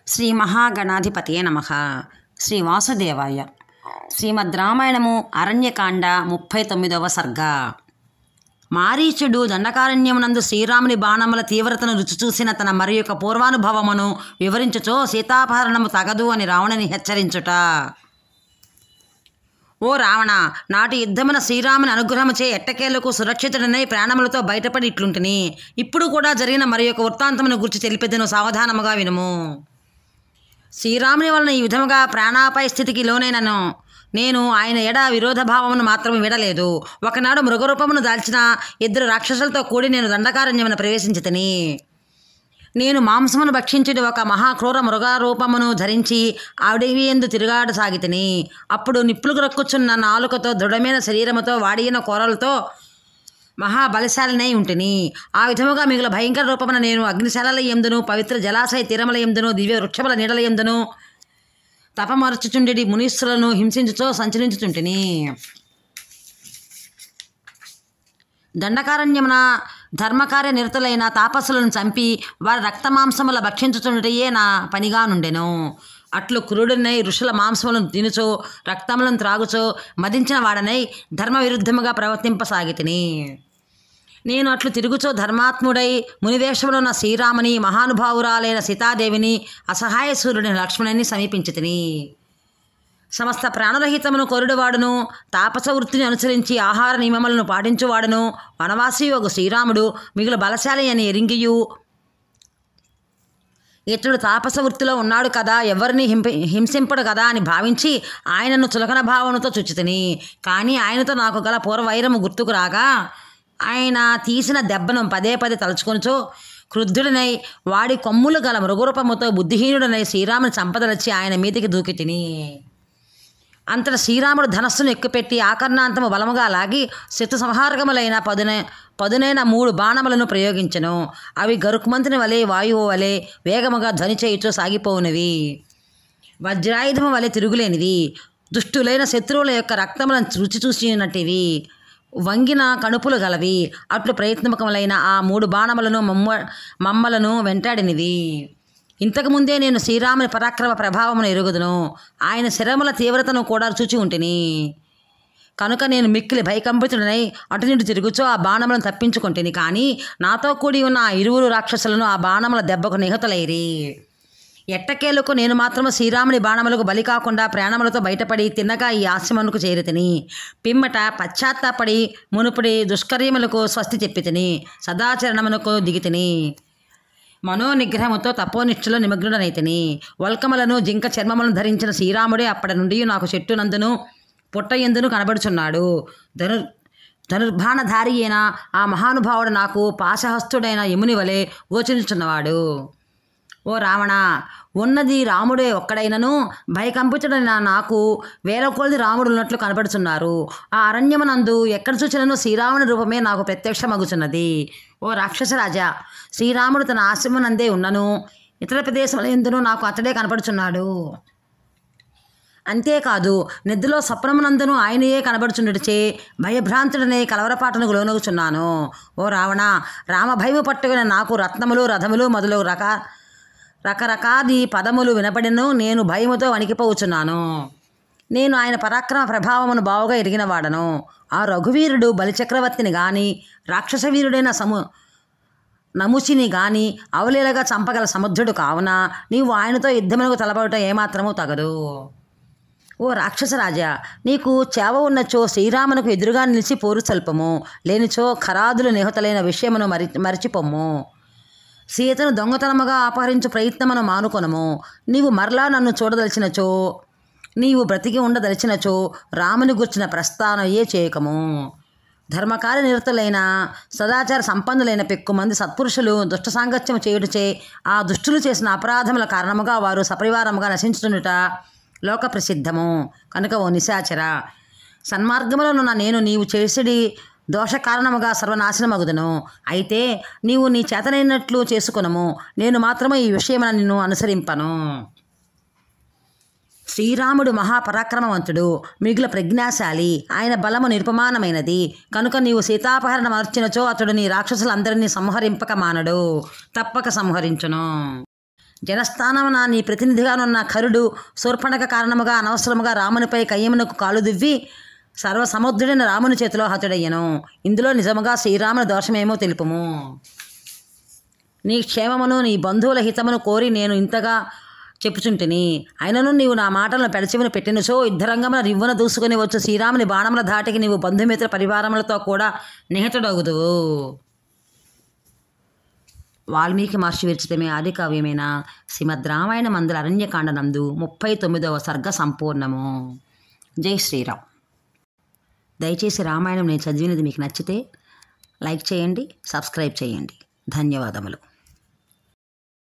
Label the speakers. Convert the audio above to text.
Speaker 1: శ్రీ మహాగణాధిపతయే నమః. శ్రీ వాసుదేవాయ. శ్రీమద్ రామాయణము అరణ్యకాండ 39వ సర్గ. మారీచుడు దండకారణ్యమునందు శ్రీరాముని బాణముల తీవ్రతను రుచి చూసిన తన మరి యొక్క పూర్వానుభవమును వివరించుచో సీతాపహరణము తగదు అని రావణుని హెచ్చరించుట. ఓ రావణ, నాటి యుద్ధమున శ్రీరాముని అనుగ్రహముచే ఎట్టకేలకు సురక్షితుడనై ప్రాణములతో బయటపడి ఇట్లుంటిని. ఇప్పుడు కూడా జరిగిన మరి యొక్క వృత్తాంతమును గురించి తెలిపెదను, సావధానముగా వినుము. శ్రీరాముని వలన ఈ విధముగా ప్రాణాపాయ స్థితికి లోనైనను నేను ఆయన ఎడ విరోధ భావమును మాత్రం విడలేదు. ఒకనాడు మృగరూపమును దాల్చిన 2 రాక్షసులతో కూడి నేను దండకారణ్యమున ప్రవేశించితిని. నేను మాంసమును భక్షించుడి ఒక మహాక్రూర మృగరూపమును ధరించి అడవి యందు తిరుగాడసాగితిని. అప్పుడు నిప్పులు రక్కుచున్న నాలుకతో దృఢమైన శరీరముతో వాడిన కూరలతో మహాబలశాలినై ఉంటిని. ఆ విధముగా మిగుల భయంకర రూపమున నేను అగ్నిశాలల యందును పవిత్ర జలాశయ తీరముల యందును దివ్య వృక్షముల నీడల యందును తపమరచుచుండి మునీశ్వరులను హింసించుచో సంచరించుచుంటిని. దండకారణ్యమున ధర్మకార్య నిరతులైన తాపసులను చంపి వారి రక్తమాంసముల భక్షించుచుండటయే నా పనిగా నుండెను. అట్లు క్రూడునై ఋషుల మాంసములను తినుచో రక్తములను త్రాగుచో మదించిన వాడనై ధర్మ విరుద్ధముగా ప్రవర్తింపసాగితిని. నేను అట్లు తిరుగుచో ధర్మాత్ముడై మునివేషములో ఉన్న శ్రీరాముని మహానుభావురాలైన సీతాదేవిని అసహాయ సూర్యుడిని లక్ష్మణుని సమీపించితిని. సమస్త ప్రాణరహితమును కోరుడువాడును తాపస వృత్తిని అనుసరించి ఆహార నియమములను పాటించువాడును వనవాసి ఒక శ్రీరాముడు మిగులు బలశాలి అని ఎరింగియు ఇతడు తాపస వృత్తిలో ఉన్నాడు కదా, ఎవరిని హింసింపడు కదా అని భావించి ఆయనను చులకన భావనతో చుచ్చితిని. కానీ ఆయనతో నాకు గల పూర్వవైరము గుర్తుకు రాగా ఆయన తీసిన దెబ్బను పదే తలుచుకొనుచో క్రుద్ధుడనై వాడి కొమ్ములు గల మృగరూపముతో బుద్ధిహీనుడనై శ్రీరాముని సంపదలచ్చి ఆయన మీదికి దూకితిని. అంతట శ్రీరాముడు ధనస్సును ఎక్కుపెట్టి ఆకర్ణాంతము బలముగా లాగి శత్రు సంహారకములైన పదునైన 3 బాణములను ప్రయోగించెను. అవి గరుక్మంతుని వలె వాయువు వలె వేగముగా ధ్వని చేయుచూ సాగిపోవునవి. వజ్రాయుధము వలె తిరుగులేనివి. దుష్టులైన శత్రువుల యొక్క రక్తములను రుచి చూసినట్టివి. వంగిన కణుపులు గలవి. అట్లు ప్రయత్నముఖములైన ఆ 3 బాణములను మమ్మలను వెంటాడినవి. ఇంతకుముందే నేను శ్రీరాముని పరాక్రమ ప్రభావమును ఎరుగుదును. ఆయన శరముల తీవ్రతను కూడా చూచి ఉంటిని. కనుక నేను మిక్కిలి భయకంపితుడనై అటు నుండి తిరుగుచో ఆ బాణములను తప్పించుకుంటుని. కానీ నాతో కూడి ఉన్న ఆ 2 రాక్షసులను ఆ బాణముల దెబ్బకు నిహతులైరి. ఎట్టకేలకు నేను మాత్రము శ్రీరాముని బాణములకు బలి కాకుండా ప్రాణములతో బయటపడి తిన్నగా ఈ ఆశ్రమమునకు చేరితిని. పిమ్మట పశ్చాత్తాపడి మునుపుడి దుష్కర్యములకు స్వస్తి చెప్పితిని. సదాచరణమునకు దిగితిని. మనోనిగ్రహముతో తపోనిష్ఠలో నిమగ్నుడనైతిని. వల్కములను జింక చర్మములను ధరించిన శ్రీరాముడే అప్పటి నుండి నాకు చెట్టు నందును పుట్ట ఎందును కనబడుచున్నాడు. ధనుర్బాణధారి అయిన ఆ మహానుభావుడు నాకు పాశహస్తుడైన యముని వలె గోచరించున్నవాడు. ఓ రావణ, ఉన్నది రాముడే ఒక్కడైనను భయకంపితుడైన నాకు వేల కొలది రాముడు ఉన్నట్లు కనబడుచున్నారు. ఆ అరణ్యమునందు ఎక్కడ చూచినను శ్రీరాముని రూపమే నాకు ప్రత్యక్షమగుచున్నది. ఓ రాక్షసరాజా, శ్రీరాముడు తన ఆశ్రమనందే ఉన్నను ఇతర ప్రదేశముల యందును నాకు అతడే కనపడుచున్నాడు. అంతేకాదు నిద్రలో స్వప్నమునందును ఆయనయే కనబడుచుండుటచే భయభ్రాంతుడనే కలవరపాటునకు లోనగుచున్నాను. ఓ రావణ, రామభయము పట్టుకుని నాకు రత్నములు రథములు మొదలు రకరకాది పదములు వినపడిను. నేను భయముతో వణికిపోవచ్చున్నాను. నేను ఆయన పరాక్రమ ప్రభావమును బావుగా ఎరిగినవాడను. ఆ రఘువీరుడు బలిచక్రవర్తిని గాని రాక్షస వీరుడైన నముషిని గాని అవలీలగా చంపగల సముద్రుడు కావున నీవు ఆయనతో యుద్ధమునకు తలపడటం ఏమాత్రమూ తగదు. ఓ రాక్షసరాజా, నీకు చేవ ఉన్నచో శ్రీరామునకు ఎదురుగా నిలిచి పోరు సల్పము, లేనిచో ఖరాదులు నిహతులైన విషయమును మరిచిపోము. సీతను దొంగతనముగా అపహరించు ప్రయత్నమును మానుకొనము. నీవు మరలా నన్ను చూడదలిచినచో, నీవు బ్రతికి ఉండదలిచినచో రాముని గుర్చిన ప్రస్థానయే చేయకము. ధర్మకార్య నిరతులైన సదాచార సంపన్నులైన పెక్కుమంది సత్పురుషులు దుష్ట సాంగత్యము చేయుటచే ఆ దుష్టులు చేసిన అపరాధముల కారణముగా వారు సపరివారముగా నశించునుట లోక ప్రసిద్ధము. కనుక ఓ నిశాచర, సన్మార్గములోనున్న నేను నీవు చేసిడి దోష కారణముగా సర్వనాశనమగుదును. అయితే నీవు నీ చేతనైనట్లు చేసుకునము. నేను మాత్రమే ఈ విషయమున నిన్ను అనుసరింపను. శ్రీరాముడు మహాపరాక్రమవంతుడు, మిగుల ప్రజ్ఞాశాలి. ఆయన బలము నిరుపమానమైనది. కనుక నీవు సీతాపహరణ మార్చినచో అతడు నీ రాక్షసులందరినీ సంహరింపక మానడు, తప్పక సంహరించును. జనస్థానమున నీ ప్రతినిధిగానున్న ఖరుడు శూర్పణఖ కారణముగా అనవసరముగా రామునిపై కయ్యమునకు కాలు దువ్వి సర్వసముద్రుడైన రాముని చేతిలో హతుడయ్యను. ఇందులో నిజముగా శ్రీరాముని దోషమేమో తెలుపుము. నీ క్షేమమును నీ బంధువుల హితమును కోరి నేను ఇంతగా చెప్పుచుంటిని. అయినను నీవు నా మాటలను పెడచెవిన పెట్టినచో యుద్ధరంగమున రివ్వున దూసుకొని వచ్చు శ్రీరాముని బాణముల ధాటికి నీవు బంధుమిత్ర పరివారములతో కూడా నిహితుడగుదువు. వాల్మీకి మహర్షి విరచితమే ఆది కావ్యమైన శ్రీమద్ రామాయణ మందుల అరణ్యకాండ నందు 39వ సర్గ సంపూర్ణము. జై శ్రీరామ్. దయచేసి రామాయణం నేను చదివినది మీకు నచ్చితే లైక్ చేయండి, సబ్స్క్రైబ్ చేయండి. ధన్యవాదములు.